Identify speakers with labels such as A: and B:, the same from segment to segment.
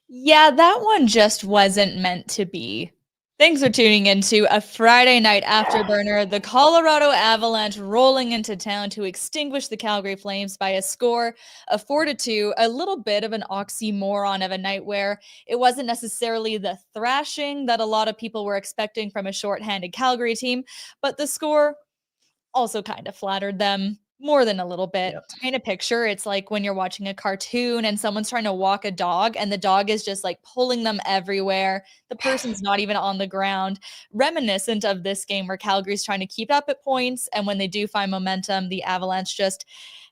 A: Yeah, that one just wasn't meant to be. Thanks for tuning into a Friday night afterburner. The Colorado Avalanche rolling into town to extinguish the Calgary Flames by a score of 4-2. A little bit of an oxymoron of a night where it wasn't necessarily the thrashing that a lot of people were expecting from a shorthanded Calgary team, but the score also kind of flattered them more than a little bit.
B: Yep.
A: To paint a picture, it's like when you're watching a cartoon and someone's trying to walk a dog and the dog is just like pulling them everywhere. The person's not even on the ground. Reminiscent of this game where Calgary's trying to keep up at points, and when they do find momentum, the Avalanche just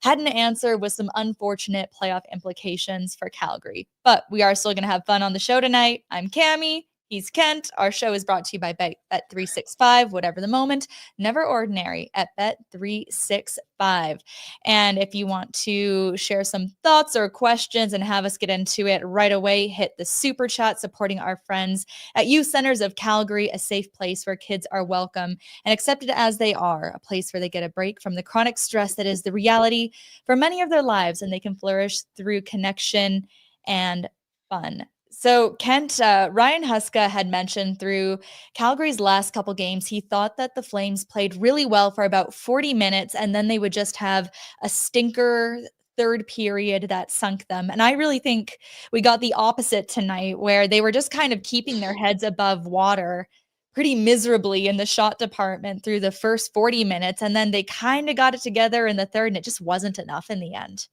A: had an answer with some unfortunate playoff implications for Calgary. But we are still going to have fun on the show tonight. I'm Cami. He's Kent. Our show is brought to you by Bet365, whatever the moment, never ordinary at Bet365. And if you want to share some thoughts or questions and have us get into it right away, hit the super chat supporting our friends at Youth Centers of Calgary, a safe place where kids are welcome and accepted as they are, a place where they get a break from the chronic stress that is the reality for many of their lives, and they can flourish through connection and fun. So, Kent, Ryan Huska had mentioned through Calgary's last couple games, he thought that the Flames played really well for about 40 minutes, and then they would just have a stinker third period that sunk them. And I really think we got the opposite tonight, where they were just kind of keeping their heads above water pretty miserably in the shot department through the first 40 minutes. And then they kind of got it together in the third, and it just wasn't enough in the end.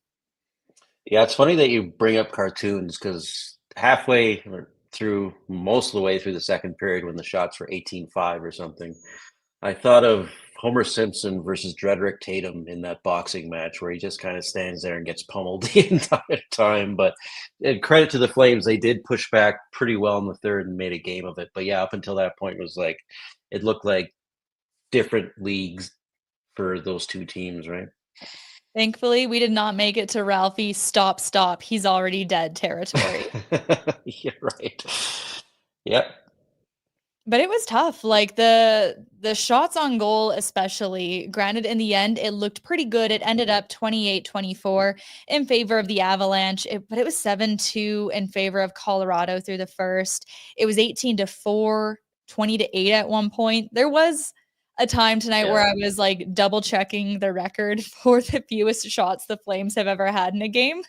B: Yeah, it's funny that you bring up cartoons because halfway or through most of the way through the second period when the shots were 18-5 or something, I thought of Homer Simpson versus Drederick Tatum in that boxing match where he just kind of stands there and gets pummeled the entire time. But credit to the Flames, they did push back pretty well in the third and made a game of it. But yeah, up until that point, it looked like different leagues for those two teams, right?
A: Thankfully, we did not make it to Ralphie stop, stop. He's already dead territory.
B: You're right. Yep.
A: But it was tough. Like the shots on goal especially, granted in the end it looked pretty good. It ended up 28-24 in favor of the Avalanche, but it was 7-2 in favor of Colorado through the first. It was 18-4, 20-8 at one point. There was a time tonight where
B: Yeah.
A: I was like double checking the record for the fewest shots the Flames have ever had in a game.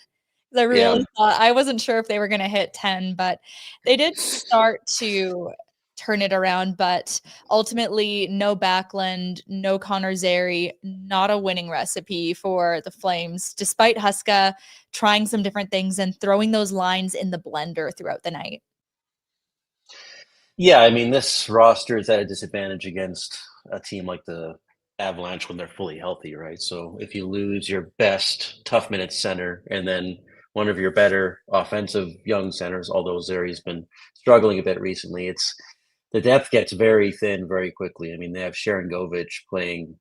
A: I
B: Yeah.
A: really thought I wasn't sure if they were going to hit 10, but they did start to turn it around. But ultimately, no Backlund, no Connor Zary, not a winning recipe for the Flames, despite Huska trying some different things and throwing those lines in the blender throughout the night.
B: Yeah, I mean, this roster is at a disadvantage against a team like the Avalanche when they're fully healthy, right? So if you lose your best tough minutes center and then one of your better offensive young centers, although Zary's been struggling a bit recently, it's the depth gets very thin very quickly. I mean, they have Sharon Govich playing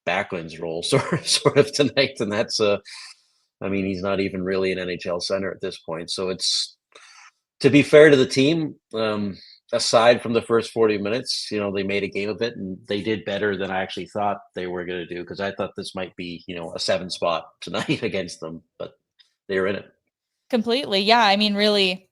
B: Backlund's role sort of tonight, and I mean, he's not even really an NHL center at this point. So it's to be fair to the team, aside from the first 40 minutes, they made a game of it and they did better than I actually thought they were going to do because I thought this might be, a 7 spot tonight against them, but they were in it.
A: Completely. Yeah. I mean, really,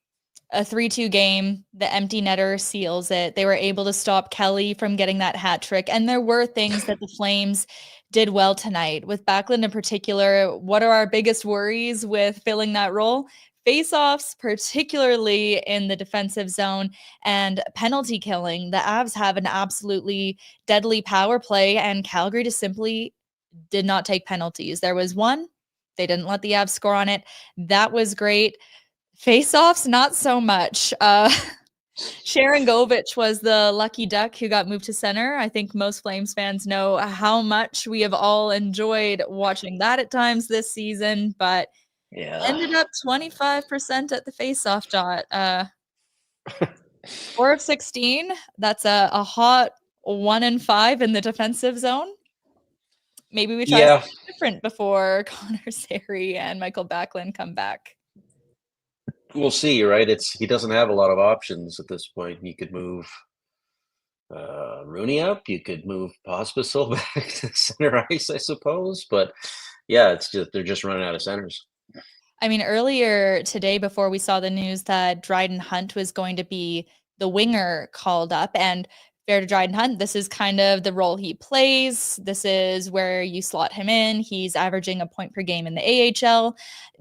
A: a 3-2 game, the empty netter seals it. They were able to stop Kelly from getting that hat trick. And there were things that the Flames did well tonight. With Backlund in particular, what are our biggest worries with filling that role? Faceoffs, particularly in the defensive zone, and penalty killing. The Avs have an absolutely deadly power play, and Calgary just simply did not take penalties. There was one, they didn't let the Avs score on it. That was great. Face-offs, not so much. Sharon Govich was the lucky duck who got moved to center. I think most Flames fans know how much we have all enjoyed watching that at times this season, but
B: Yeah.
A: ended up 25% at the face-off dot. 4 of 16. That's a hot 1 and 5 in the defensive zone. Maybe we try
B: Yeah.
A: something different before Connor Zary and Michael Backlund come back.
B: We'll see, right? He doesn't have a lot of options at this point. You could move Rooney up. You could move Pospisil back to center ice, I suppose. But yeah, they're just running out of centers.
A: I mean, earlier today, before we saw the news that Dryden Hunt was going to be the winger called up, and fair to Dryden Hunt, this is kind of the role he plays. This is where you slot him in. He's averaging a point per game in the AHL.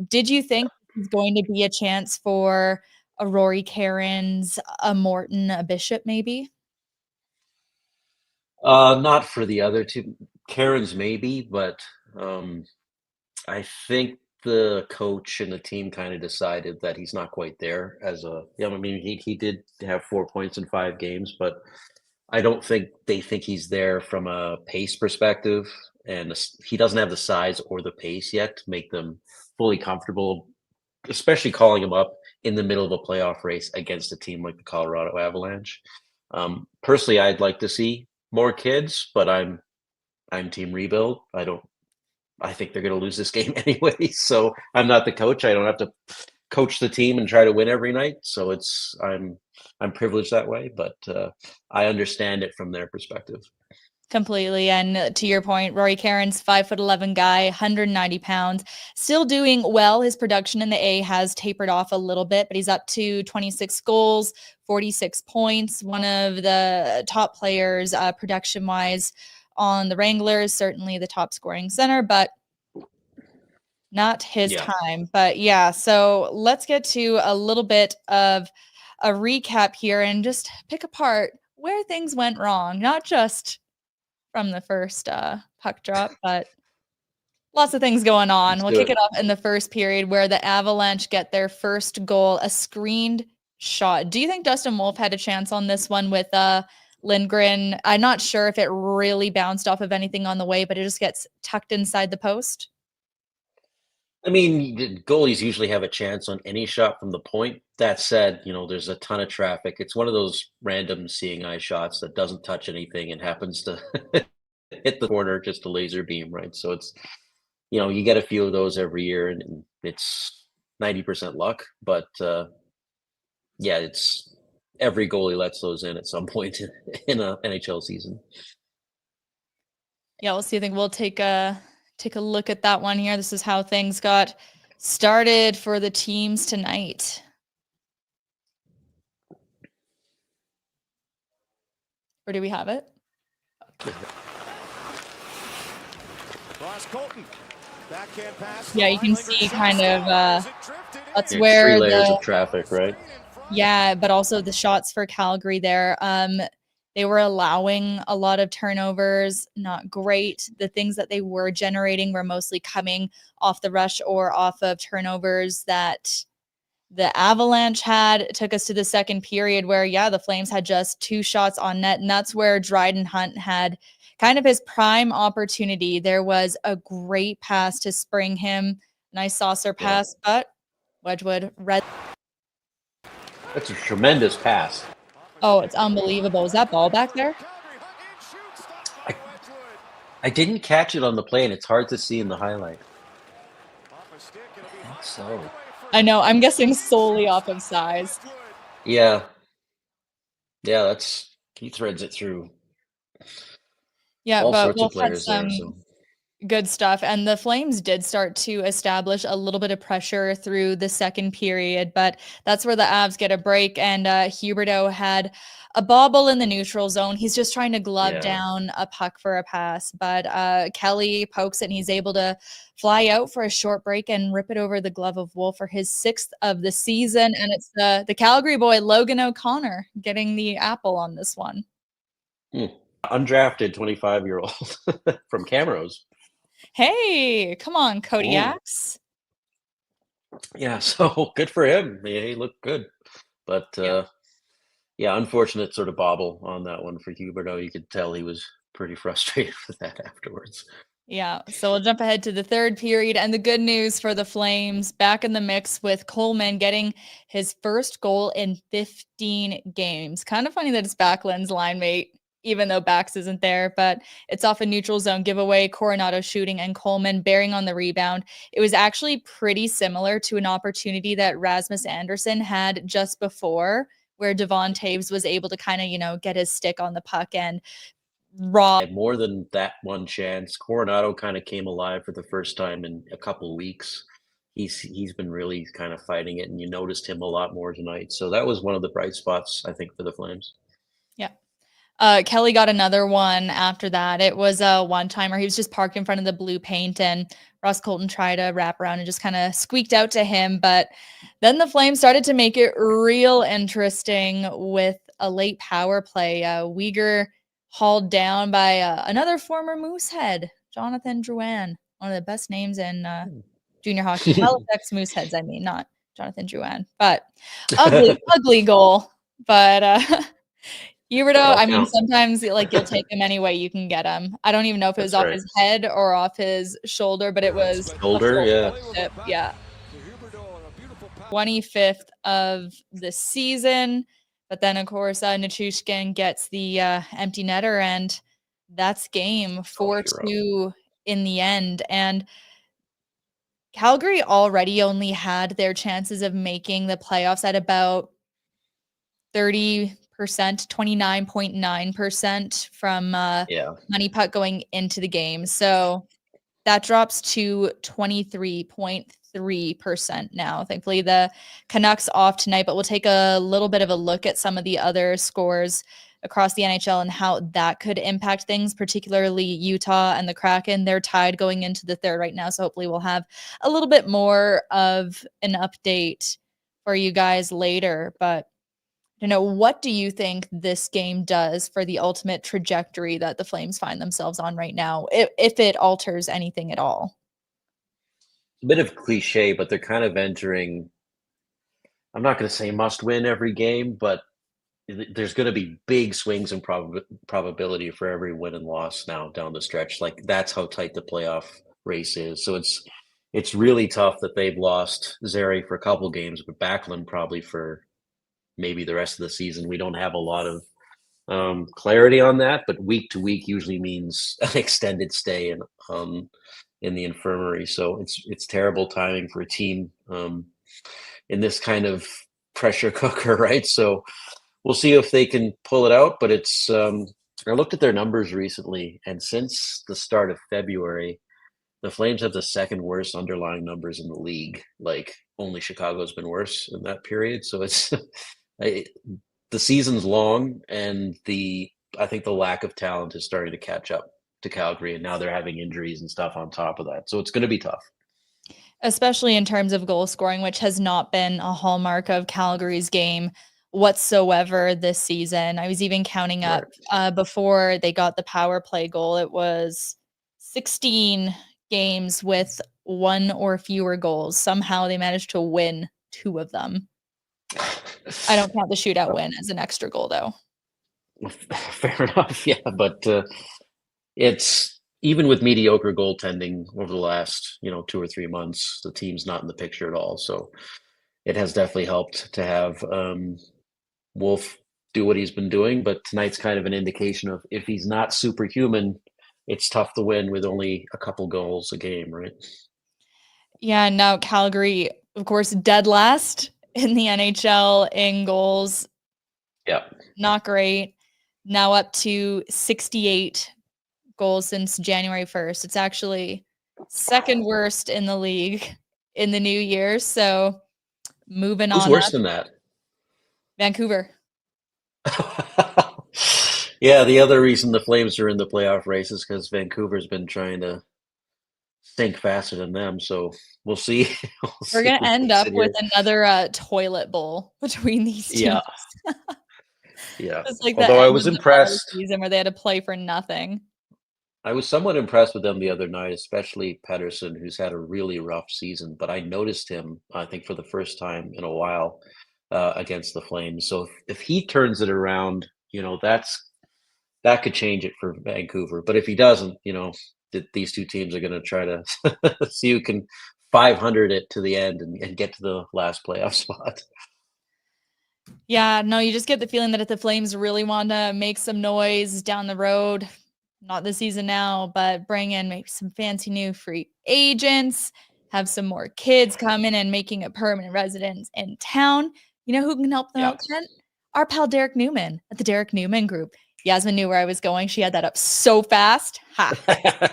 A: Did you think he's going to be a chance for a Rory Cairns, a Morton, a Bishop, maybe?
B: Not for the other two. Karen's maybe, but I think the coach and the team kind of decided that he's not quite there as a. Yeah, I mean, he did have 4 points in 5 games, but I don't think they think he's there from a pace perspective, and he doesn't have the size or the pace yet to make them fully comfortable, especially calling him up in the middle of a playoff race against a team like the Colorado Avalanche. Personally, I'd like to see more kids, but I'm team rebuild. I think they're going to lose this game anyway. So I'm not the coach. I don't have to coach the team and try to win every night. So I'm privileged that way, but I understand it from their perspective.
A: Completely. And to your point, Rory Cairns, 5'11" guy, 190 pounds, still doing well. His production in the A has tapered off a little bit, but he's up to 26 goals, 46 points, one of the top players production wise on the Wranglers, certainly the top scoring center, but not his time. But yeah, so let's get to a little bit of a recap here and just pick apart where things went wrong, not just from the first puck drop, but lots of things going on. We'll kick it off in the first period where the Avalanche get their first goal, a screened shot. Do you think Dustin Wolf had a chance on this one with Lindgren? I'm not sure if it really bounced off of anything on the way, but it just gets tucked inside the post.
B: I mean, goalies usually have a chance on any shot from the point. That said, there's a ton of traffic. It's one of those random seeing eye shots that doesn't touch anything and happens to hit the corner, just a laser beam, right? So it's, you get a few of those every year, and it's 90% luck. But yeah, it's every goalie lets those in at some point in a NHL season.
A: Yeah, we'll see. I think we'll take a look at that one here. This is how things got started for the teams tonight. Or do we have it? Yeah, you can see kind of that's where
B: 3 layers of traffic, right?
A: Yeah, but also the shots for Calgary there. They were allowing a lot of turnovers, not great. The things that they were generating were mostly coming off the rush or off of turnovers that the Avalanche had. It took us to the second period where, yeah, the Flames had just 2 shots on net, and that's where Dryden Hunt had kind of his prime opportunity. There was a great pass to spring him. Nice saucer pass, but Wedgwood read.
B: That's a tremendous pass.
A: Oh, it's unbelievable. Is that ball back there?
B: I didn't catch it on the play, and it's hard to see in the highlight. I think so.
A: I know. I'm guessing solely off of size.
B: Yeah. Yeah, he threads it through.
A: Yeah,
B: all
A: but
B: sorts
A: Wolf
B: of players
A: had some
B: there. So.
A: good stuff. And the Flames did start to establish a little bit of pressure through the second period, but that's where the Avs get a break. And Huberdeau had a bobble in the neutral zone. He's just trying to glove down a puck for a pass, but Kelly pokes it and he's able to fly out for a short break and rip it over the glove of Wolf for his 6th of the season. And it's the Calgary boy, Logan O'Connor, getting the apple on this one.
B: Undrafted 25-year-old from Camrose.
A: Hey, come on, Kodiaks.
B: Yeah, so good for him. Yeah, he looked good. But yeah, unfortunate sort of bobble on that one for Huberdeau. You could tell he was pretty frustrated with that afterwards.
A: Yeah, so we'll jump ahead to the third period. And the good news for the Flames, back in the mix with Coleman getting his first goal in 15 games. Kind of funny that it's Backlund's line mate, even though Bax isn't there, but it's off a neutral zone giveaway, Coronado shooting, and Coleman bearing on the rebound. It was actually pretty similar to an opportunity that Rasmus Andersson had just before, where Devon Taves was able to kind of, get his stick on the puck and
B: more than that one chance. Coronado kind of came alive for the first time in a couple of weeks. he's been really kind of fighting it, and you noticed him a lot more tonight. So that was one of the bright spots, I think, for the Flames.
A: Yeah. Kelly got another one after that. It was a one-timer. He was just parked in front of the blue paint, and Ross Colton tried to wrap around and just kind of squeaked out to him. But then the Flames started to make it real interesting with a late power play. Uyghur hauled down by another former Moosehead, Jonathan Drouin, one of the best names in junior hockey. Halifax Mooseheads, I mean, not Jonathan Drouin. But ugly, ugly goal. But Huberdeau, I mean, sometimes like you'll take him any way you can get him. I don't even know if it was off his head or off his shoulder, but it was
B: shoulder, yeah.
A: Tip, yeah. 25th of the season. But then, of course, Nichushkin gets the empty netter, and that's game 4-2 in the end. And Calgary already only had their chances of making the playoffs at about 30%, 29.9% from money puck going into the game. So that drops to 23.3% now. Thankfully, the Canucks off tonight, but we'll take a little bit of a look at some of the other scores across the NHL and how that could impact things, particularly Utah and the Kraken. They're tied going into the third right now, so hopefully we'll have a little bit more of an update for you guys later. But what do you think this game does for the ultimate trajectory that the Flames find themselves on right now, if it alters anything at all?
B: A bit of cliche, but they're kind of entering, I'm not going to say must win every game, but there's going to be big swings in probability for every win and loss now down the stretch. Like that's how tight the playoff race is. So it's really tough that they've lost Zary for a couple games, but Backlund probably for maybe the rest of the season. We don't have a lot of clarity on that, but week to week usually means an extended stay in the infirmary. So it's terrible timing for a team in this kind of pressure cooker, right? So we'll see if they can pull it out, but it's I looked at their numbers recently, and since the start of February, the Flames have the second worst underlying numbers in the league. Like only Chicago's been worse in that period. So it's the season's long, and I think the lack of talent is starting to catch up to Calgary, and now they're having injuries and stuff on top of that. So it's going to be tough.
A: Especially in terms of goal scoring, which has not been a hallmark of Calgary's game whatsoever this season. I was even counting up before they got the power play goal. It was 16 games with one or fewer goals. Somehow they managed to win 2 of them. I don't count the shootout win as an extra goal, though.
B: Fair enough, yeah, but it's even with mediocre goaltending over the last 2 or 3 months, the team's not in the picture at all. So it has definitely helped to have Wolf do what he's been doing, but tonight's kind of an indication of if he's not superhuman, it's tough to win with only a couple goals a game, right?
A: Yeah, now Calgary, of course, dead last in the NHL in goals.
B: Yeah.
A: Not great. Now up to 68 goals since January 1st. It's actually second worst in the league in the new year. So moving on.
B: Who's worse than that?
A: Vancouver.
B: Yeah, the other reason the Flames are in the playoff race is because Vancouver's been trying to sink faster than them. So we'll see.
A: We're going to end up with another toilet bowl between these teams.
B: Yeah. Yeah.
A: It's like
B: although I was impressed
A: season where they had to play for nothing.
B: I was somewhat impressed with them the other night, especially Pedersen, who's had a really rough season. But I noticed him, I think, for the first time in a while against the Flames. So if he turns it around, that could change it for Vancouver. But if he doesn't, these two teams are going to try to see who can 500 it to the end and get to the last playoff spot.
A: Yeah, no, you just get the feeling that if the Flames really want to make some noise down the road, not this season now, but bring in maybe some fancy new free agents, have some more kids come in and making a permanent residence in town. You know who can help them out, Kent? Our pal Derek Newman at the Derek Newman Group. Yasmin knew where I was going. She had that up so fast. Ha.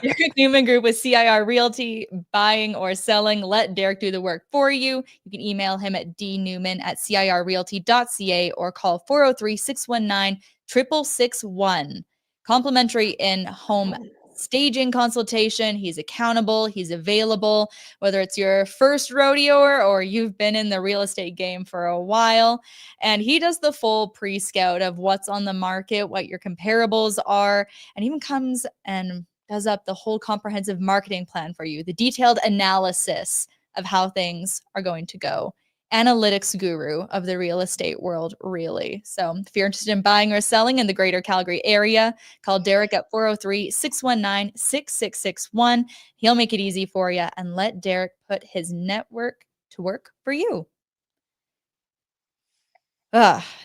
A: Derek Newman Group with CIR Realty, buying or selling. Let Derek do the work for you. You can email him at dnewman@cirrealty.ca or call 403-619-6661. Complimentary in-home staging consultation. He's accountable. He's available. Whether it's your first rodeo or you've been in the real estate game for a while. And he does the full pre-scout of what's on the market, what your comparables are, and even comes and does up the whole comprehensive marketing plan for you, the detailed analysis of how things are going to go. Analytics guru of the real estate world, really. So if you're interested in buying or selling in the greater Calgary area, call Derek at 403-619-6661. He'll make it easy for you and let Derek put his network to work for you.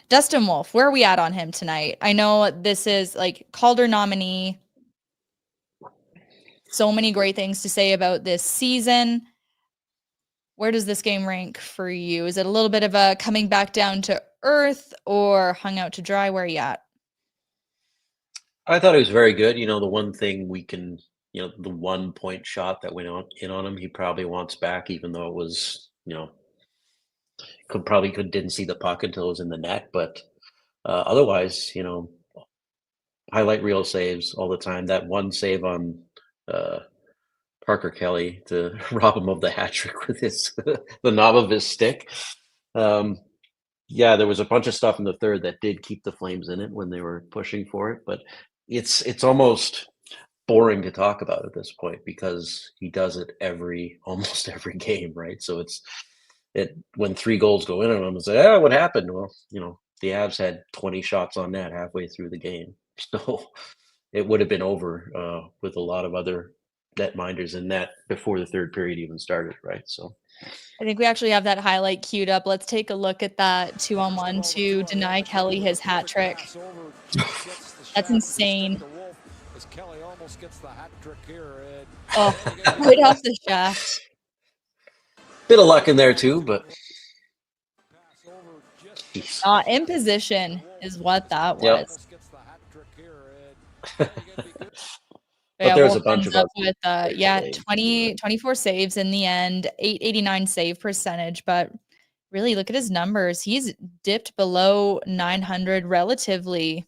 A: Dustin Wolf, where are we at on him tonight? I know this is like Calder nominee. So many great things to say about this season. Where does this game rank for you? Is it a little bit of a coming back down to earth or hung out to dry? Where are you at?
B: I thought it was very good. The one thing we can, the 1 point shot that went in on him, he probably wants back, even though it was, didn't see the puck until it was in the net. But otherwise, highlight reel saves all the time. That one save on Parker Kelly to rob him of the hat trick with the knob of his stick. Yeah, there was a bunch of stuff in the third that did keep the Flames in it when they were pushing for it, but it's almost boring to talk about at this point because he does it almost every game, right? So when 3 goals go in on him, it's like, what happened? Well, the Avs had 20 shots on net halfway through the game, so it would have been over with a lot of other netminders in net before the third period even started, right? So
A: I think we actually have that highlight queued up. Let's take a look at that 2-on-1 to deny Kelly his hat trick. That's insane. Oh, right off the shaft.
B: Bit of luck in there too, but
A: in position is what that was.
B: But there's a bunch of
A: with 24 saves in the end, 889 save percentage, but really look at his numbers. He's dipped below 900 relatively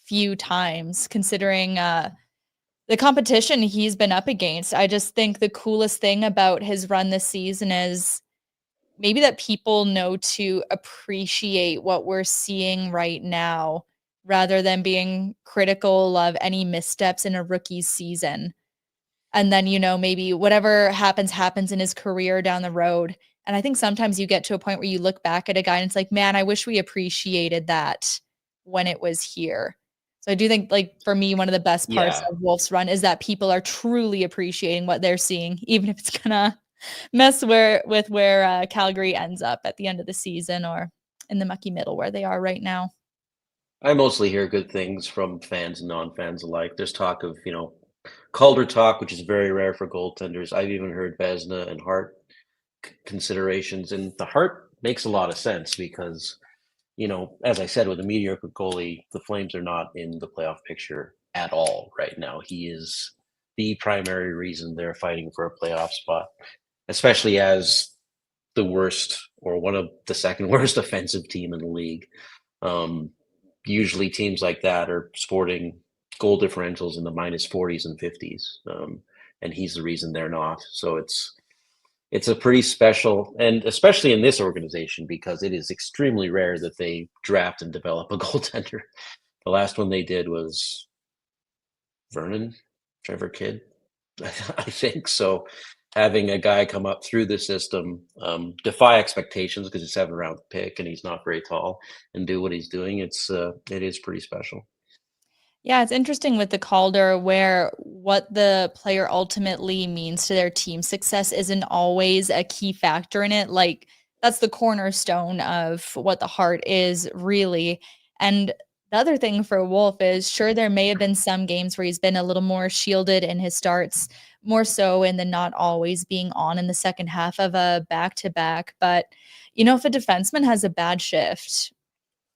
A: few times considering the competition he's been up against. I just think the coolest thing about his run this season is maybe that people know to appreciate what we're seeing right now rather than being critical of any missteps in a rookie's season. And then, maybe whatever happens in his career down the road. And I think sometimes you get to a point where you look back at a guy and it's like, man, I wish we appreciated that when it was here. So I do think, like, for me, one of the best parts of Wolf's run is that people are truly appreciating what they're seeing, even if it's gonna mess with where Calgary ends up at the end of the season or in the mucky middle where they are right now.
B: I mostly hear good things from fans and non-fans alike. There's talk of, Calder talk, which is very rare for goaltenders. I've even heard Vezina and Hart considerations, and the Hart makes a lot of sense because, as I said, with a mediocre goalie, the Flames are not in the playoff picture at all right now. He is the primary reason they're fighting for a playoff spot, especially as the worst or one of the second worst offensive team in the league. Usually teams like that are sporting goal differentials in the minus 40s and 50s. And he's the reason they're not. So it's a pretty special, and especially in this organization, because it is extremely rare that they draft and develop a goaltender. The last one they did was Trevor Kidd, I think. So having a guy come up through the system, defy expectations because he's 7th-round pick and he's not very tall, and do what he's doing, it is pretty special.
A: Yeah, it's interesting with the Calder where what the player ultimately means to their team success isn't always a key factor in it. Like, that's the cornerstone of what the Hart is, really. And the other thing for Wolf is, sure, there may have been some games where he's been a little more shielded in his starts, more so in the not always being on in the second half of a back-to-back. But, if a defenseman has a bad shift,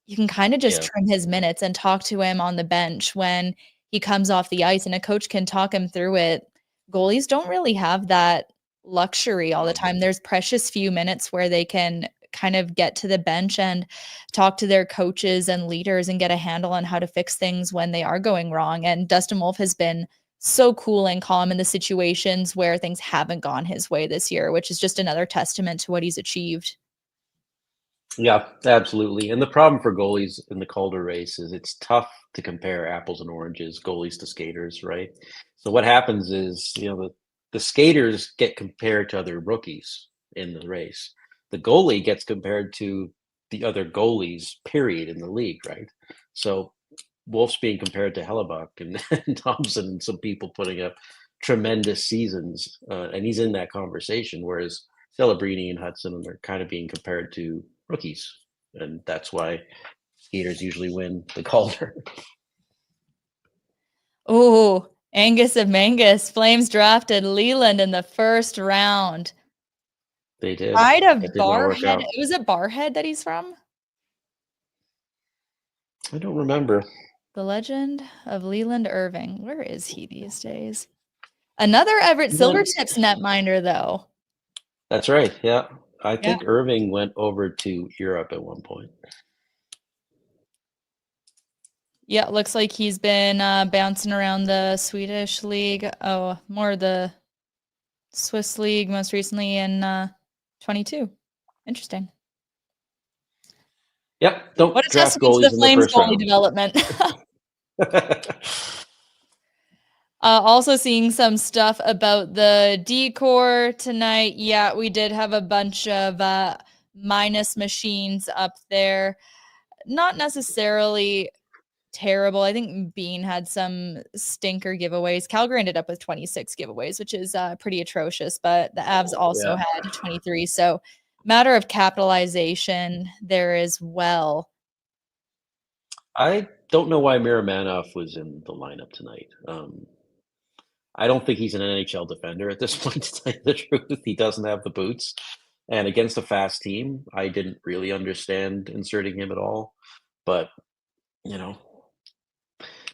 A: you can kind of just
B: Yeah.
A: trim his minutes and talk to him on the bench when he comes off the ice, and a coach can talk him through it. Goalies don't really have that luxury all the time. There's precious few minutes where they can kind of get to the bench and talk to their coaches and leaders and get a handle on how to fix things when they are going wrong. And Dustin Wolf has been so cool and calm in the situations where things haven't gone his way this year, which is just another testament to what he's achieved.
B: Yeah, absolutely. And the problem for goalies in the Calder race is it's tough to compare apples and oranges, goalies to skaters, right? So what happens is, the skaters get compared to other rookies in the race. The goalie gets compared to the other goalies, period, in the league, right? So Wolf's being compared to Hellebuck and, and Thompson and some people putting up tremendous seasons, and he's in that conversation. Whereas Celebrini and Hudson are kind of being compared to rookies, and that's why skaters usually win the Calder.
A: Oh, Angus of Mangus. Flames drafted Leland in the first round.
B: They did.
A: Pride
B: That
A: of
B: did not work
A: Barhead.
B: out.
A: Was it Barhead that he's from?
B: I don't remember.
A: The legend of Leland Irving. Where is he these days? Another Everett
B: Then
A: Silvertips netminder, though.
B: that's right. Yeah, I
A: Yeah.
B: think Irving went over to Europe at one point.
A: Yeah, looks like he's been bouncing around the Swedish league. Oh, more the Swiss league, most recently in 22. Interesting.
B: Yep. Don't
A: What a
B: draft
A: testament to
B: goalies
A: the
B: in the
A: Flames
B: first
A: goalie
B: round.
A: development. Also seeing some stuff about the decor tonight. Yeah, we did have a bunch of minus machines up there. Not necessarily terrible. I think Bean had some stinker giveaways. Calgary ended up with 26 giveaways, which is pretty atrocious, but the Avs also
B: Yeah.
A: had 23. So matter of capitalization there as well.
B: I don't know why Miramanov was in the lineup tonight. I don't think he's an NHL defender at this point, to tell you the truth. He doesn't have the boots. And against a fast team, I didn't really understand inserting him at all. But, you know,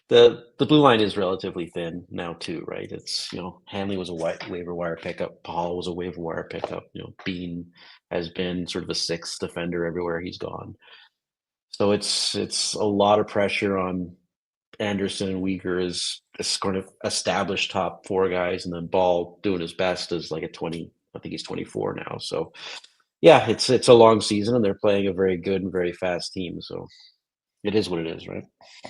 B: the blue line is relatively thin now too, right? It's, Hanley was a waiver wire pickup. Paul was a waiver wire pickup. Bean has been sort of a sixth defender everywhere he's gone. So it's a lot of pressure on Anderson and Uyghur as kind of established top four guys, and then Ball doing his best as like a 20. I think he's 24 now. So yeah, it's a long season, and they're playing a very good and very fast team. So it is what it is, right?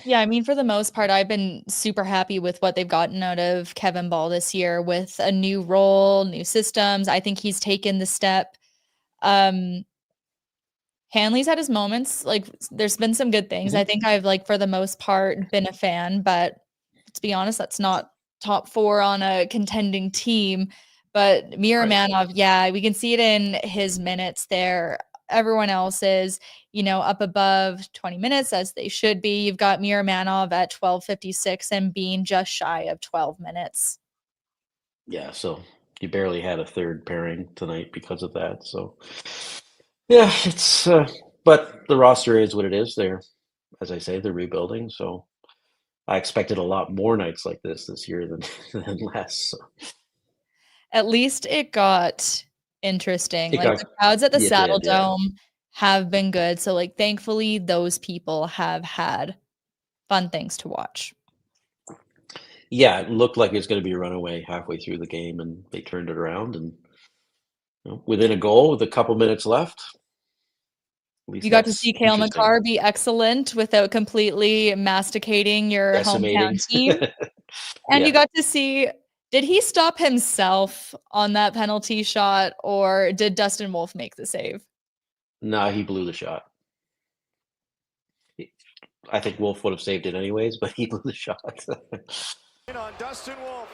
A: Yeah, I mean, for the most part, I've been super happy with what they've gotten out of Kevin Ball this year with a new role, new systems. I think he's taken the step. Hanley's had his moments. Like, there's been some good things. I think I've, like, for the most part, been a fan, but to be honest, that's not top four on a contending team. But
B: Right.
A: Miramanov, yeah, we can see it in his minutes there. Everyone else is, up above 20 minutes as they should be. You've got Miramanov at 12:56 and Bean just shy of 12 minutes.
B: Yeah. So you barely had a third pairing tonight because of that. So yeah, it's but the roster is what it is. They're, as I say, they're rebuilding. So I expected a lot more nights like this year than than less. So
A: At least it got interesting.
B: it
A: Like,
B: got
A: the crowds at the
B: it
A: Saddle
B: did, yeah.
A: Dome have been good. So, like, thankfully, those people have had fun things to watch.
B: Yeah, it looked like it was going to be a runaway halfway through the game, and they turned it around. And within a goal with a couple minutes left, at least
A: You got to
B: that's
A: see Cale
B: interesting.
A: Makar be excellent without completely masticating your
B: Decimating.
A: hometown team. And you
B: Yeah.
A: got to see, did he stop himself on that penalty shot, or did Dustin Wolf make the save?
B: No, he blew the shot. I think Wolf would have saved it anyways, but he blew the shot.
C: On Dustin Wolf.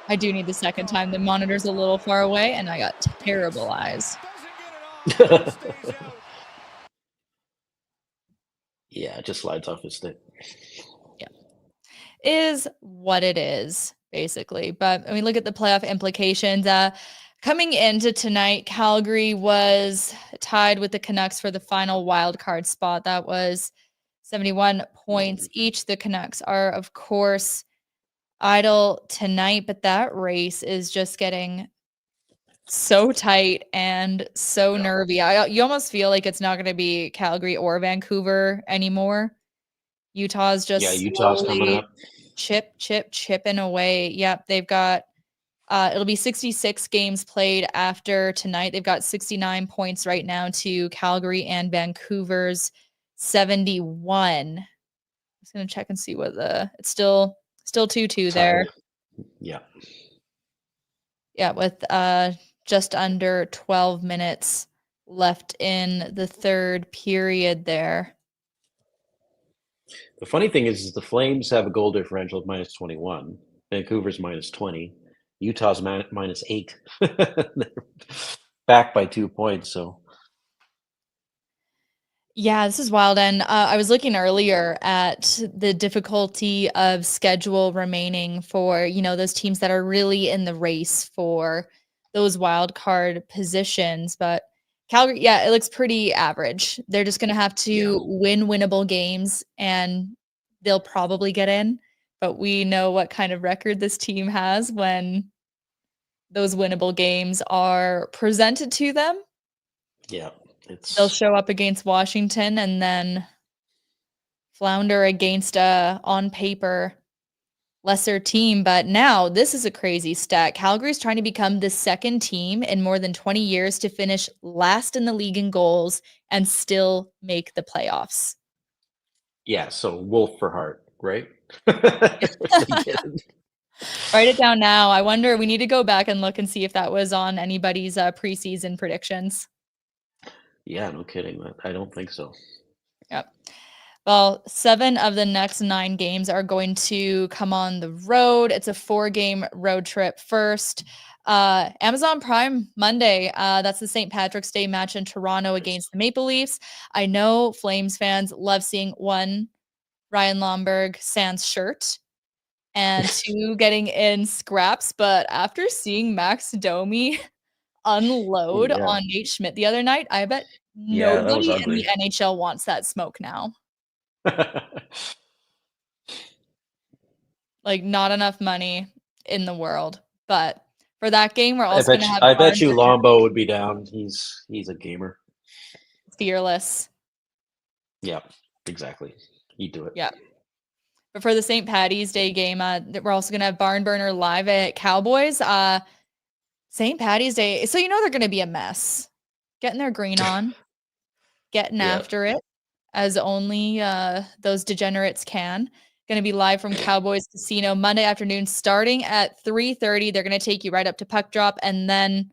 A: I do need the second time. The monitor's a little far away, and I got terrible eyes.
B: Yeah, it just slides off his stick.
A: Yeah. Is what it is, basically. But I mean, look at the playoff implications. Coming into tonight, Calgary was tied with the Canucks for the final wild card spot. That was 71 points each. The Canucks are, of course, idle tonight, but that race is just getting so tight and so nervy. You almost feel like it's not going to be Calgary or Vancouver anymore. Utah's just
B: Utah's coming
A: slowly
B: up.
A: chipping away. Yep, they've got it'll be 66 games played after tonight. They've got 69 points right now to Calgary and Vancouver's 71. I'm just gonna check and see what it's still 2-2 there.
B: Yeah.
A: Yeah, with just under 12 minutes left in the third period there.
B: The funny thing is the Flames have a goal differential of -21. Vancouver's -20. Utah's -8. They're back by 2 points. So
A: yeah, this is wild. And I was looking earlier at the difficulty of schedule remaining for, those teams that are really in the race for those wild card positions. But Calgary, yeah, it looks pretty average. They're just going to have to win winnable games and they'll probably get in. But we know what kind of record this team has when those winnable games are presented to them.
B: Yeah.
A: They'll show up against Washington and then flounder against on paper, lesser team. But now this is a crazy stat. Calgary's trying to become the second team in more than 20 years to finish last in the league in goals and still make the playoffs.
B: Yeah, so Wolf for Hart, right?
A: Write it down now. I wonder, we need to go back and look and see if that was on anybody's preseason predictions.
B: Yeah, no kidding. I don't think so.
A: Yep. Well, 7 of the next 9 games are going to come on the road. It's a 4-game road trip first. Amazon Prime Monday. That's the St. Patrick's Day match in Toronto against the Maple Leafs. I know Flames fans love seeing 1, Ryan Lomberg sans shirt, and 2, getting in scraps. But after seeing Max Domi unload on Nate Schmidt the other night, I bet nobody in the NHL wants that smoke now. Like, not enough money in the world. But for that game, we're also going to have.
B: I bet you Lombo would be down. He's a gamer.
A: Fearless.
B: Yeah, exactly. He'd do it.
A: Yeah. But for the St. Patty's Day game, we're also going to have Barn Burner live at Cowboys. St. Patty's Day. So they're going to be a mess. Getting their green on. Getting after it. As only those degenerates can. Going to be live from Cowboys Casino Monday afternoon starting at 3:30. They're going to take you right up to puck drop. And then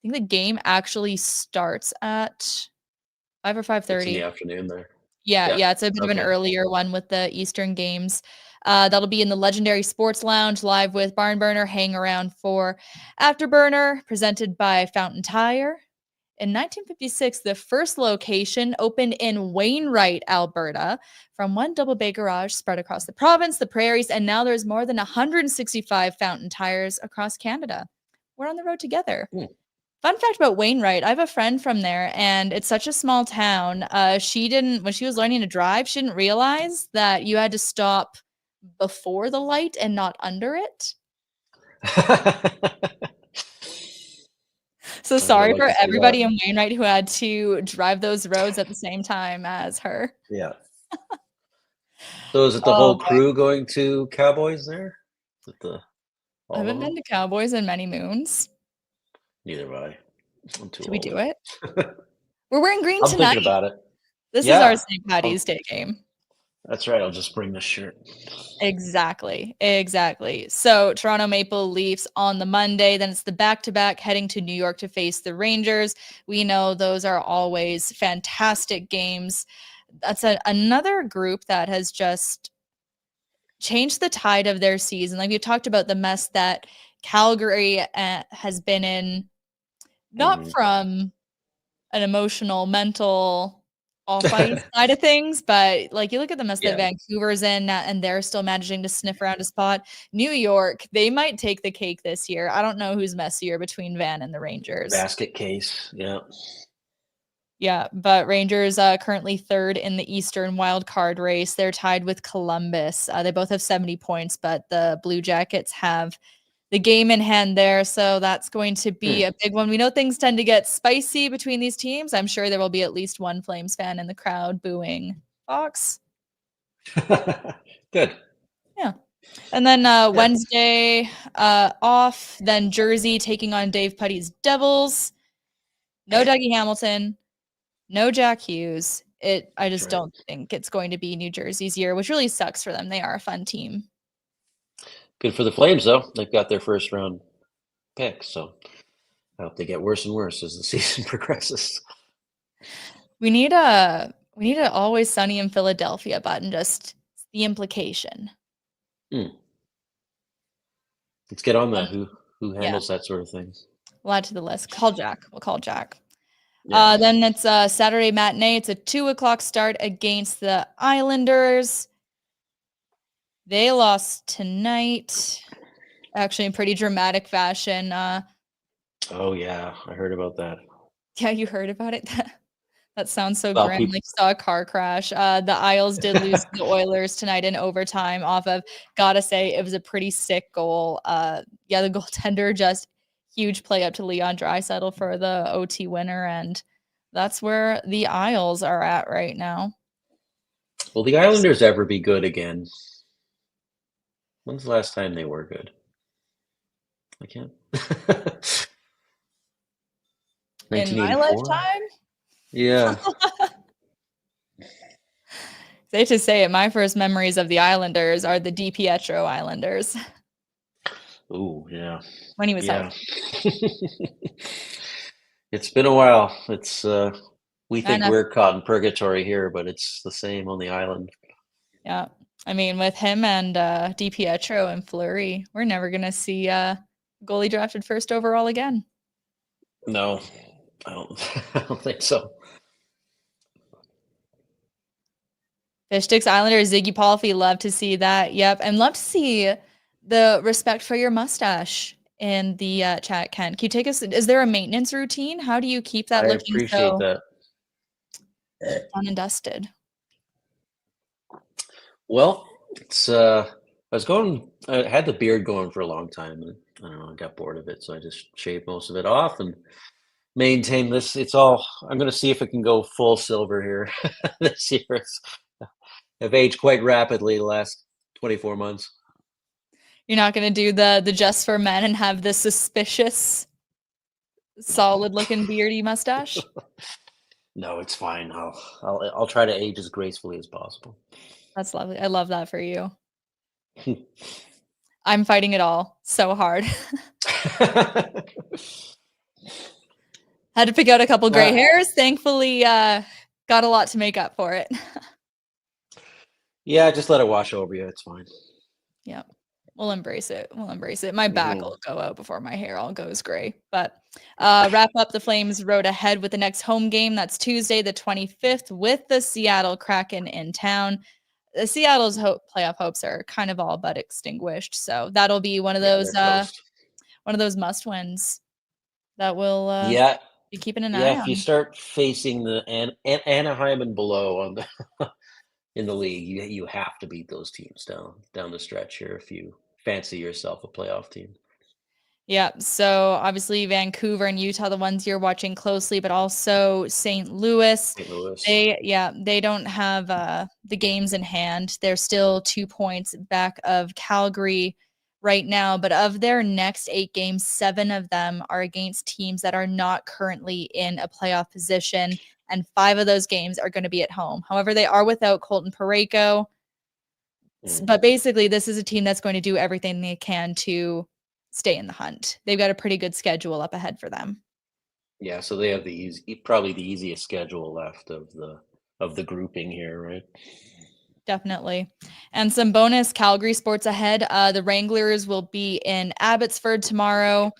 A: I think the game actually starts at 5 or 5:30.
B: It's in the afternoon there.
A: Yeah. It's a bit of an earlier one with the Eastern games. That'll be in the Legendary Sports Lounge live with Barn Burner. Hang around for Afterburner, presented by Fountain Tire. In 1956, the first location opened in Wainwright, Alberta, from one double bay garage spread across the province, the prairies, and now there's more than 165 Fountain Tires across Canada. We're on the road together. Fun fact about Wainwright, I have a friend from there, and it's such a small town. When she was learning to drive, she didn't realize that you had to stop before the light and not under it. So sorry for everybody in Wainwright who had to drive those roads at the same time as her.
B: Yeah. So is it the whole crew going to Cowboys there?
A: I haven't been to Cowboys in many moons.
B: Neither have I.
A: Should we do it? We're wearing green tonight.
B: I'm thinking about it.
A: This is our St. Patty's Day game.
B: That's right. I'll just bring this shirt.
A: Exactly. So Toronto Maple Leafs on the Monday. Then it's the back-to-back heading to New York to face the Rangers. We know those are always fantastic games. That's another group that has just changed the tide of their season. Like, we've talked about the mess that Calgary has been in, not from an emotional, mental, off-ice side of things, but like you look at the mess that
B: Yeah.
A: Vancouver's in and they're still managing to sniff around a spot. New York, they might take the cake this year. I don't know who's messier between Van and the Rangers.
B: Basket case. Yeah.
A: Yeah, but Rangers currently third in the Eastern wild card race. They're tied with Columbus. They both have 70 points, but the Blue Jackets have the game in hand there. So that's going to be a big one. We know things tend to get spicy between these teams. I'm sure there will be at least one Flames fan in the crowd booing Fox.
B: Good.
A: Yeah. And then Wednesday off, then Jersey taking on Dave Putty's Devils. No Dougie Hamilton. No Jack Hughes. I just don't think it's going to be New Jersey's year, which really sucks for them. They are a fun team.
B: Good for the Flames, though. They've got their first round pick, so I hope they get worse and worse as the season progresses.
A: We need a Always Sunny in Philadelphia button, just the implication.
B: Let's get on that. Who handles that sort of thing?
A: We'll add to the list. Call Jack. We'll call Jack. Yeah. Then it's a Saturday matinee. It's a 2:00 start against the Islanders. They lost tonight, actually in pretty dramatic fashion.
B: Oh, yeah. I heard about that.
A: Yeah, you heard about it? That sounds so grim. Like you saw a car crash. The Isles did lose to the Oilers tonight in overtime off of, gotta say, it was a pretty sick goal. The goaltender just huge play up to Leon Draisaitl for the OT winner, and that's where the Isles are at right now.
B: Will the Islanders ever be good again? When's the last time they were good? I can't.
A: In my lifetime?
B: Yeah.
A: Safe to say it, my first memories of the Islanders are the DiPietro Islanders.
B: Ooh, yeah.
A: When he was healthy.
B: It's been a while. It's we think we're caught in purgatory here, but it's the same on the island.
A: Yeah. I mean, with him and DiPietro and Fleury, we're never gonna see goalie drafted first overall again.
B: No, I don't think so.
A: Fish Sticks Islanders, Ziggy Palffy, love to see that. Yep. And love to see the respect for your mustache in the chat, Ken. Can you take us? Is there a maintenance routine? How do you keep that looking
B: appreciate that.
A: Done and dusted?
B: Well, it's I had the beard going for a long time, and I don't know, I got bored of it, so I just shaved most of it off and maintain this. I'm going to see if it can go full silver here this year. I've aged quite rapidly the last 24 months.
A: You're not going to do the Just for Men and have the suspicious, solid-looking beardy mustache?
B: No, it's fine. I'll try to age as gracefully as possible.
A: That's lovely. I love that for you. I'm fighting it all so hard. Had to pick out a couple gray hairs. Thankfully, got a lot to make up for it.
B: Yeah, just let it wash over you. It's fine.
A: Yeah, we'll embrace it. My back will go out before my hair all goes gray. But wrap up the Flames road ahead with the next home game. That's Tuesday, the 25th, with the Seattle Kraken in town. The Seattle's playoff hopes are kind of all but extinguished. So that'll be one of those must wins that will be keeping an eye on.
B: Yeah, if you start facing the Anaheim and below on the in the league, you have to beat those teams down the stretch here if you fancy yourself a playoff team.
A: Yeah, so obviously Vancouver and Utah, the ones you're watching closely, but also St. Louis. They don't have the games in hand. They're still 2 points back of Calgary right now, but of their next 8 games, 7 of them are against teams that are not currently in a playoff position, and 5 of those games are going to be at home. However, they are without Colton Parayko, but basically this is a team that's going to do everything they can to stay in the hunt. They've got a pretty good schedule up ahead for them.
B: Yeah, so they have probably the easiest schedule left of the grouping here, right?
A: Definitely. And some bonus Calgary sports ahead. The Wranglers will be in Abbotsford tomorrow.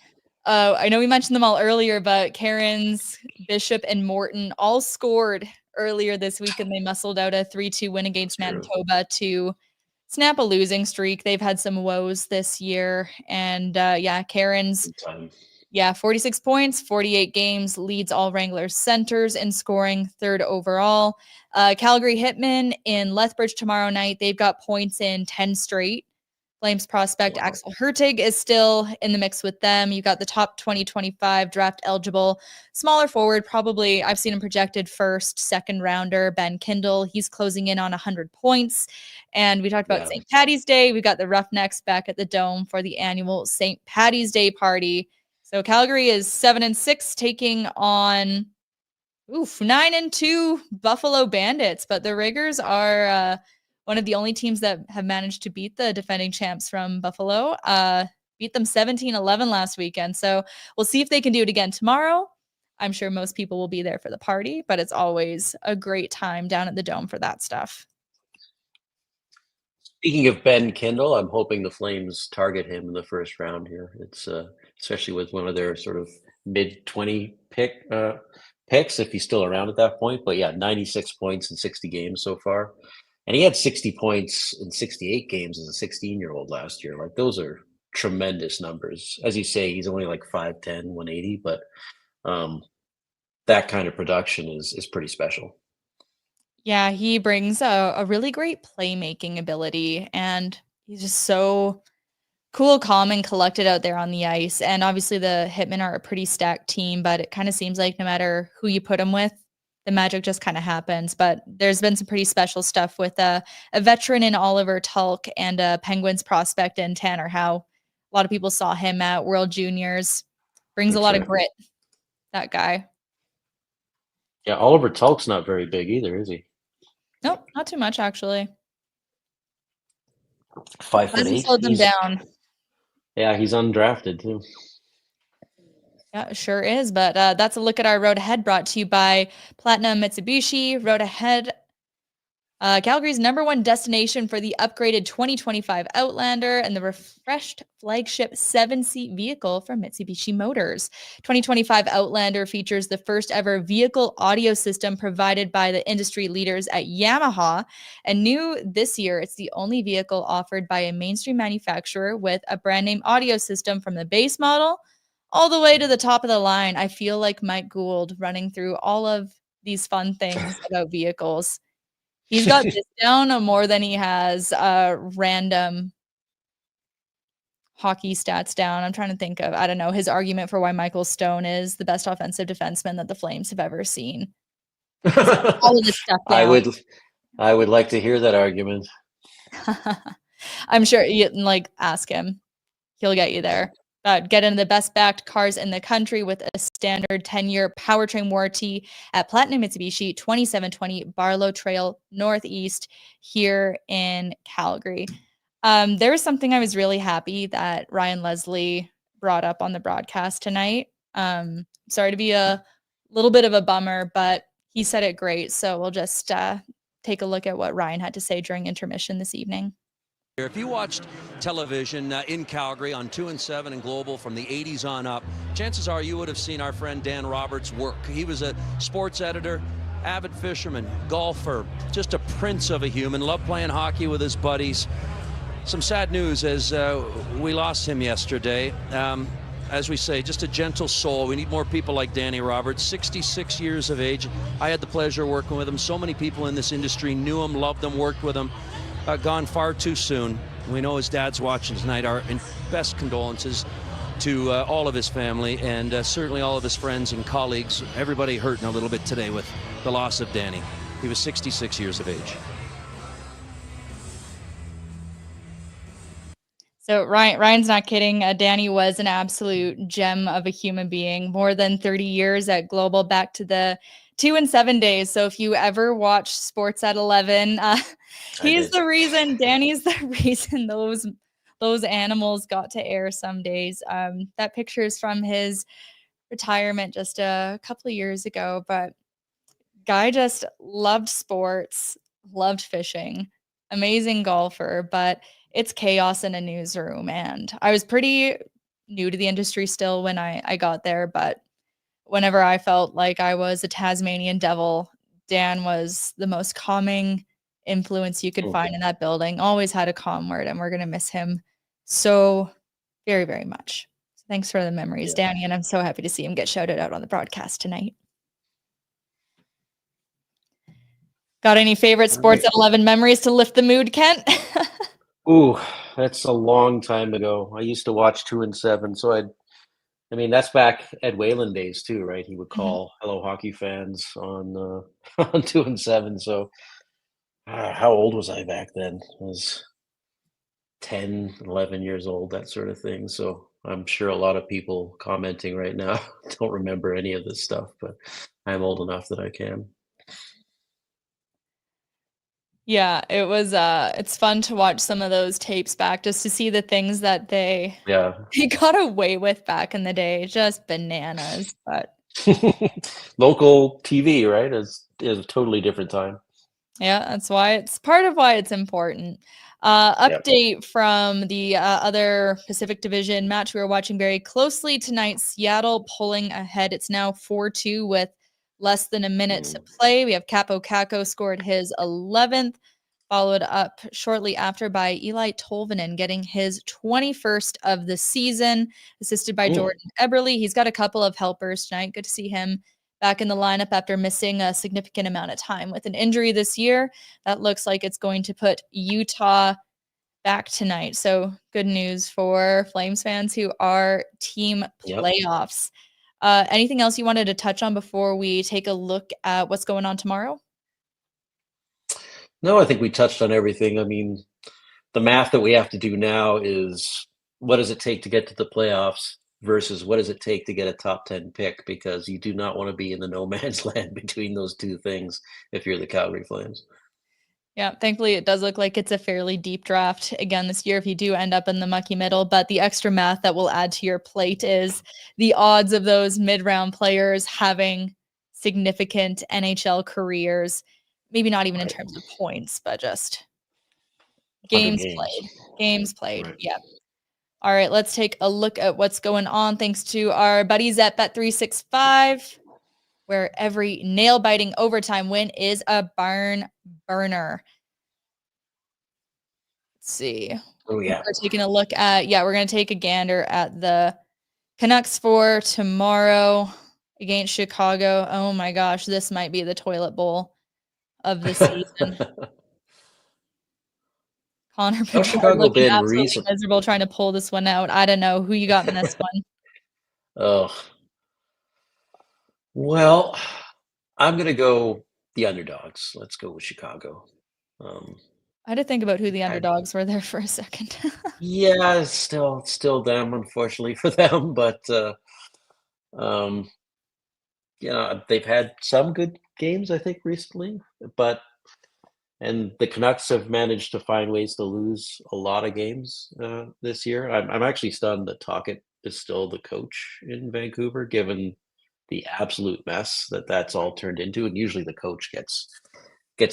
A: I know we mentioned them all earlier, but Cairns, Bishop, and Morton all scored earlier this week, and they muscled out a 3-2 win against
B: True.
A: Manitoba to snap a losing streak. They've had some woes this year. And Karen's, 46 points, 48 games, leads all Wranglers centers in scoring, third overall. Calgary Hitmen in Lethbridge tomorrow night. They've got points in 10 straight. Flames prospect Axel Hertig is still in the mix with them. You got the top 2025 draft eligible smaller forward, probably I've seen him projected first, second rounder, Ben Kindle. He's closing in on 100 points. And we talked about St. Paddy's Day. We got the Roughnecks back at the Dome for the annual St. Paddy's Day party. So Calgary is 7-6, taking on 9-2 Buffalo Bandits. But the Riggers are one of the only teams that have managed to beat the defending champs from Buffalo. Beat them 17-11 last weekend. So we'll see if they can do it again tomorrow. I'm sure most people will be there for the party, but it's always a great time down at the Dome for that stuff.
B: Speaking of Ben Kindle, I'm hoping the Flames target him in the first round here. It's especially with one of their sort of mid-20 picks, if he's still around at that point. But yeah, 96 points in 60 games so far. And he had 60 points in 68 games as a 16-year-old last year. Like, those are tremendous numbers. As you say, he's only like 5'10", 180, but that kind of production is pretty special.
A: Yeah, he brings a really great playmaking ability, and he's just so cool, calm, and collected out there on the ice. And obviously the Hitmen are a pretty stacked team, but it kind of seems like no matter who you put them with, the magic just kind of happens. But there's been some pretty special stuff with a veteran in Oliver Tulk and a Penguins prospect in Tanner Howe. A lot of people saw him at World Juniors. Brings a lot of grit, that guy.
B: Yeah, Oliver Tulk's not very big either, is he?
A: Nope, not too much, actually.
B: 5'8".
A: Slowed them down.
B: Yeah, he's undrafted too.
A: Yeah, it sure is. But that's a look at our Road Ahead, brought to you by Platinum Mitsubishi. Road Ahead, Calgary's #1 destination for the upgraded 2025 Outlander and the refreshed flagship 7-seat vehicle from Mitsubishi Motors. 2025 Outlander features the first ever vehicle audio system provided by the industry leaders at Yamaha. And new this year, it's the only vehicle offered by a mainstream manufacturer with a brand name audio system from the base model all the way to the top of the line. I feel like Mike Gould running through all of these fun things about vehicles. He's got this down more than he has random hockey stats down. I'm trying to think of, I don't know, his argument for why Michael Stone is the best offensive defenseman that the Flames have ever seen. All of this stuff down.
B: I would like to hear that argument.
A: I'm sure you ask him. He'll get you there. Get into the best backed cars in the country with a standard 10-year powertrain warranty at Platinum Mitsubishi, 2720 Barlow Trail Northeast here in Calgary. There was something I was really happy that Ryan Leslie brought up on the broadcast tonight. Sorry to be a little bit of a bummer, but he said it great. So we'll just take a look at what Ryan had to say during intermission this evening.
D: If you watched television in Calgary on 2 and 7 and Global from the 80s on up, chances are you would have seen our friend Dan Roberts' work. He was a sports editor, avid fisherman, golfer, just a prince of a human, loved playing hockey with his buddies. Some sad news as we lost him yesterday. As we say, just a gentle soul. We need more people like Danny Roberts, 66 years of age. I had the pleasure of working with him. So many people in this industry knew him, loved him, worked with him. Gone far too soon. We know his dad's watching tonight. Our best condolences to all of his family and certainly all of his friends and colleagues. Everybody hurting a little bit today with the loss of Danny. He was 66 years of age.
A: So Ryan's not kidding. Danny was an absolute gem of a human being. More than 30 years at Global, back to the 2 and 7 days. So if you ever watch Sports at 11, he's the reason. Danny's the reason those animals got to air some days. That picture is from his retirement just a couple of years ago. But guy just loved sports, loved fishing, amazing golfer, but it's chaos in a newsroom. And I was pretty new to the industry still when I got there, but whenever I felt like I was a Tasmanian devil Dan was the most calming influence you could find in that building. Always had a calm word, and we're going to miss him so very, very much. So thanks for the memories, Danny, and I'm so happy to see him get shouted out on the broadcast tonight. Got any favorite Sports at 11 memories to lift the mood, Kent?
B: Ooh, that's a long time ago. I used to watch 2 and 7, so I mean, that's back Ed Whalen days too, right? He would call Hello Hockey Fans on on 2 and 7. So how old was I back then? I was 10, 11 years old, that sort of thing. So I'm sure a lot of people commenting right now don't remember any of this stuff, but I'm old enough that I can.
A: Yeah, it was it's fun to watch some of those tapes back just to see the things that they got away with back in the day. Just bananas. But
B: local TV, right? Is a totally different time.
A: Yeah, that's why it's part of why it's important. Update from the other Pacific Division match we were watching very closely tonight. Seattle pulling ahead. It's now 4-2 with less than a minute to play. We have Capo Caco scored his 11th, followed up shortly after by Eli Tolvanen getting his 21st of the season, assisted by Jordan Eberle. He's got a couple of helpers tonight. Good to see him back in the lineup after missing a significant amount of time with an injury this year. That looks like it's going to put Utah back tonight. So good news for Flames fans who are team playoffs. Anything else you wanted to touch on before we take a look at what's going on tomorrow?
B: No, I think we touched on everything. I mean, the math that we have to do now is what does it take to get to the playoffs versus what does it take to get a top 10 pick, because you do not want to be in the no man's land between those two things if you're the Calgary Flames.
A: Yeah, thankfully it does look like it's a fairly deep draft again this year if you do end up in the mucky middle, but the extra math that will add to your plate is the odds of those mid-round players having significant NHL careers, maybe not even in terms of points, but just games played. Games played. Right. Yeah. All right, let's take a look at what's going on thanks to our buddies at Bet365, where every nail-biting overtime win is a barn burner. Let's see.
B: Oh, yeah.
A: We're taking a look at, we're going to take a gander at the Canucks for tomorrow against Chicago. Oh my gosh, this might be the toilet bowl of the season. Connor Bedard looking absolutely miserable trying to pull this one out. I don't know who you got in this one.
B: Oh, well, I'm going to go the underdogs. Let's go with Chicago.
A: I had to think about who the underdogs were there for a second.
B: Yeah, still them, unfortunately for them. But, they've had some good games, I think, recently. And the Canucks have managed to find ways to lose a lot of games this year. I'm actually stunned that Tocchet is still the coach in Vancouver, given the absolute mess that's all turned into. And usually the coach gets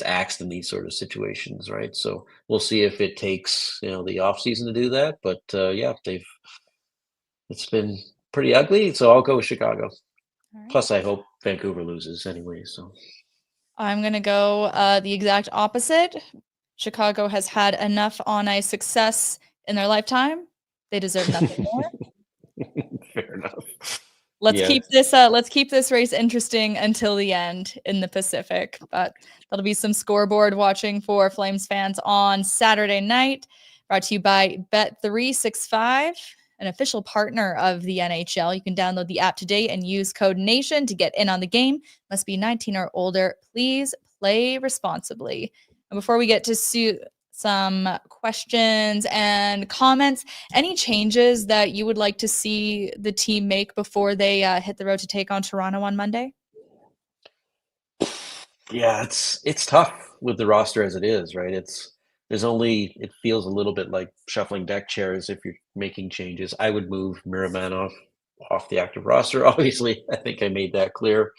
B: axed in these sort of situations, right? So we'll see if it takes the offseason to do that. But it's been pretty ugly. So I'll go with Chicago. Right. Plus, I hope Vancouver loses anyway. So.
A: I'm going to go the exact opposite. Chicago has had enough on-ice success in their lifetime. They deserve nothing more.
B: Fair enough.
A: Let's keep this race interesting until the end in the Pacific. But that'll be some scoreboard watching for Flames fans on Saturday night. Brought to you by Bet365. An official partner of the NHL. You can download the app today and use code NATION to get in on the game. Must be 19 or older. Please play responsibly. And before we get to some questions and comments, any changes that you would like to see the team make before they hit the road to take on Toronto on Monday?
B: Yeah, it's tough with the roster as it is, right? It feels a little bit like shuffling deck chairs if you're making changes. I would move Miramanov off the active roster. Obviously, I think I made that clear.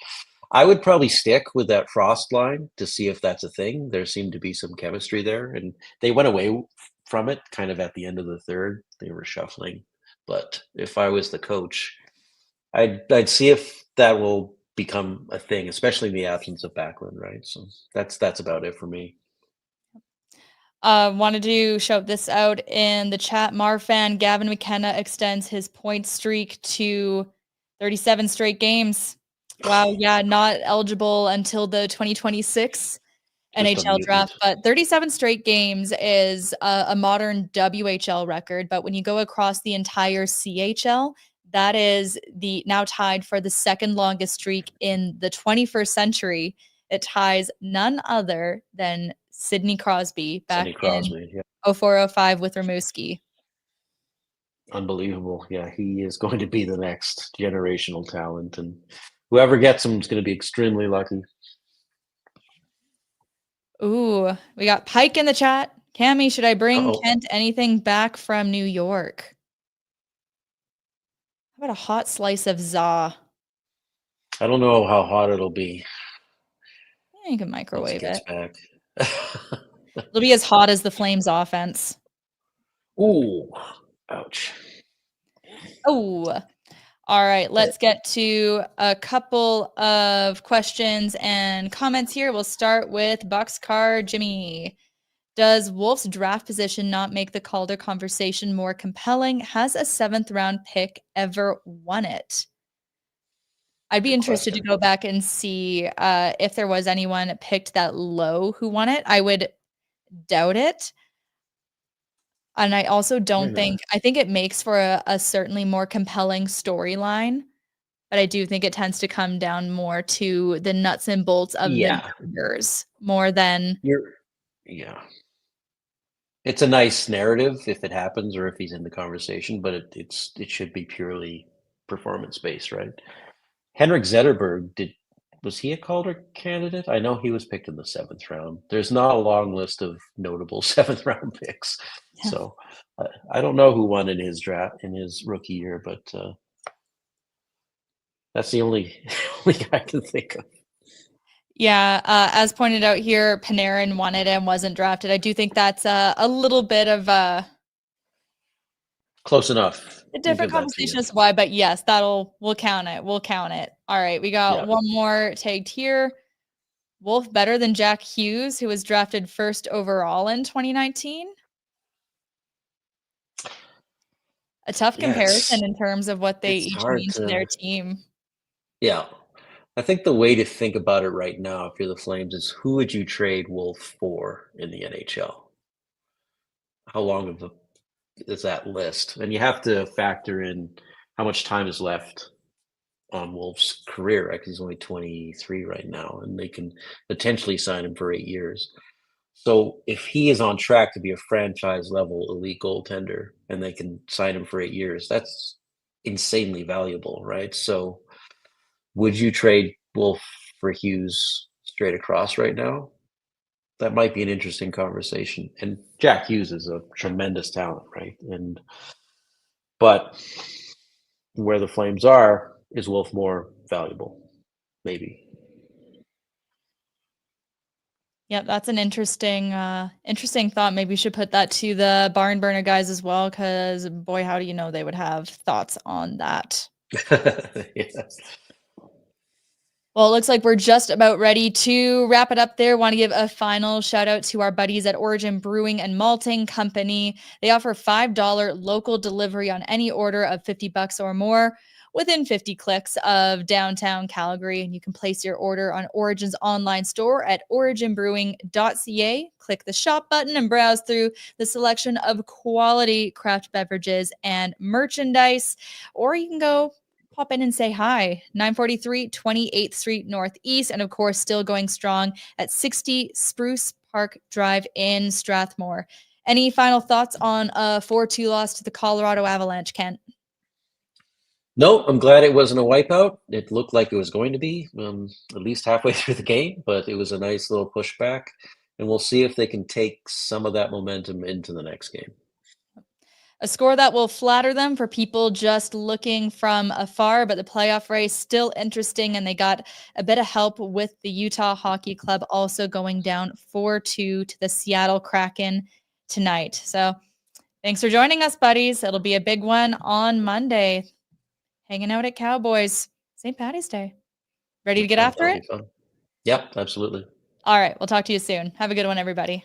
B: I would probably stick with that Frost line to see if that's a thing. There seemed to be some chemistry there, and they went away from it kind of at the end of the third. They were shuffling. But if I was the coach, I'd see if that will become a thing, especially in the absence of Backlund, right? So that's about it for me.
A: Wanted to shout this out in the chat. Marfan, Gavin McKenna extends his point streak to 37 straight games. Wow, yeah, not eligible until the 2026 NHL draft, but 37 straight games is a modern WHL record. But when you go across the entire CHL, that is the now tied for the second longest streak in the 21st century. It ties none other than Sidney Crosby back in 0405 with Rimouski.
B: Unbelievable. Yeah, he is going to be the next generational talent, and whoever gets him is going to be extremely lucky.
A: Ooh, we got Pike in the chat. Cami, should I bring Kent anything back from New York? How about a hot slice of za?
B: I don't know how hot it'll be.
A: Yeah, you can microwave it.
B: Back.
A: It'll be as hot as the Flames offense.
B: Ooh, ouch.
A: Oh, all right. Let's get to a couple of questions and comments here. We'll start with Boxcar Jimmy. Does Wolf's draft position not make the Calder conversation more compelling? Has a 7th round pick ever won it? I'd be interested to go back and see if there was anyone picked that low who won it. I would doubt it. And I also don't think, I think it makes for a certainly more compelling storyline, but I do think it tends to come down more to the nuts and bolts of the numbers more than.
B: Yeah. It's a nice narrative if it happens or if he's in the conversation, but it should be purely performance-based, right? Henrik Zetterberg, was he a Calder candidate? I know he was picked in the 7th round. There's not a long list of notable 7th round picks. Yeah. So I don't know who won in his draft in his rookie year, but that's the only guy I can think of.
A: Yeah, as pointed out here, Panarin won it and wasn't drafted. I do think that's a little bit of a
B: close enough.
A: A different conversation as to why, but yes, we'll count it. We'll count it. All right, we got one more tagged here. Wolf better than Jack Hughes, who was drafted 1st overall in 2019. A tough comparison in terms of what they each mean to their team.
B: Yeah. I think the way to think about it right now, if you're the Flames, is who would you trade Wolf for in the NHL? How long is that list? And you have to factor in how much time is left on Wolf's career, right? Because he's only 23 right now, and they can potentially sign him for 8 years. So if he is on track to be a franchise-level elite goaltender, and they can sign him for 8 years, that's insanely valuable, right? So would you trade Wolf for Hughes straight across right now? That might be an interesting conversation. And Jack Hughes is a tremendous talent, right? But where the Flames are, is Wolf more valuable? Maybe.
A: Yep, that's an interesting thought. Maybe we should put that to the barn burner guys as well, because boy, how do you know they would have thoughts on that?
B: Yes.
A: Well, it looks like we're just about ready to wrap it up there. Want to give a final shout out to our buddies at Origin Brewing and Malting Company. They offer $5 local delivery on any order of $50 or more within 50 clicks of downtown Calgary. And you can place your order on Origin's online store at originbrewing.ca. Click the shop button and browse through the selection of quality craft beverages and merchandise. Or you can go pop in and say hi. 943 28th Street Northeast. And of course, still going strong at 60 Spruce Park Drive in Strathmore. Any final thoughts on a 4-2 loss to the Colorado Avalanche, Kent?
B: No, I'm glad it wasn't a wipeout. It looked like it was going to be, at least halfway through the game, but it was a nice little pushback. And we'll see if they can take some of that momentum into the next game.
A: A score that will flatter them for people just looking from afar, but the playoff race still interesting, and they got a bit of help with the Utah Hockey Club also going down 4-2 to the Seattle Kraken tonight. So thanks for joining us, buddies. It'll be a big one on Monday. Hanging out at Cowboys. St. Paddy's Day. Ready to get after it?
B: Yep, absolutely.
A: All right. We'll talk to you soon. Have a good one, everybody.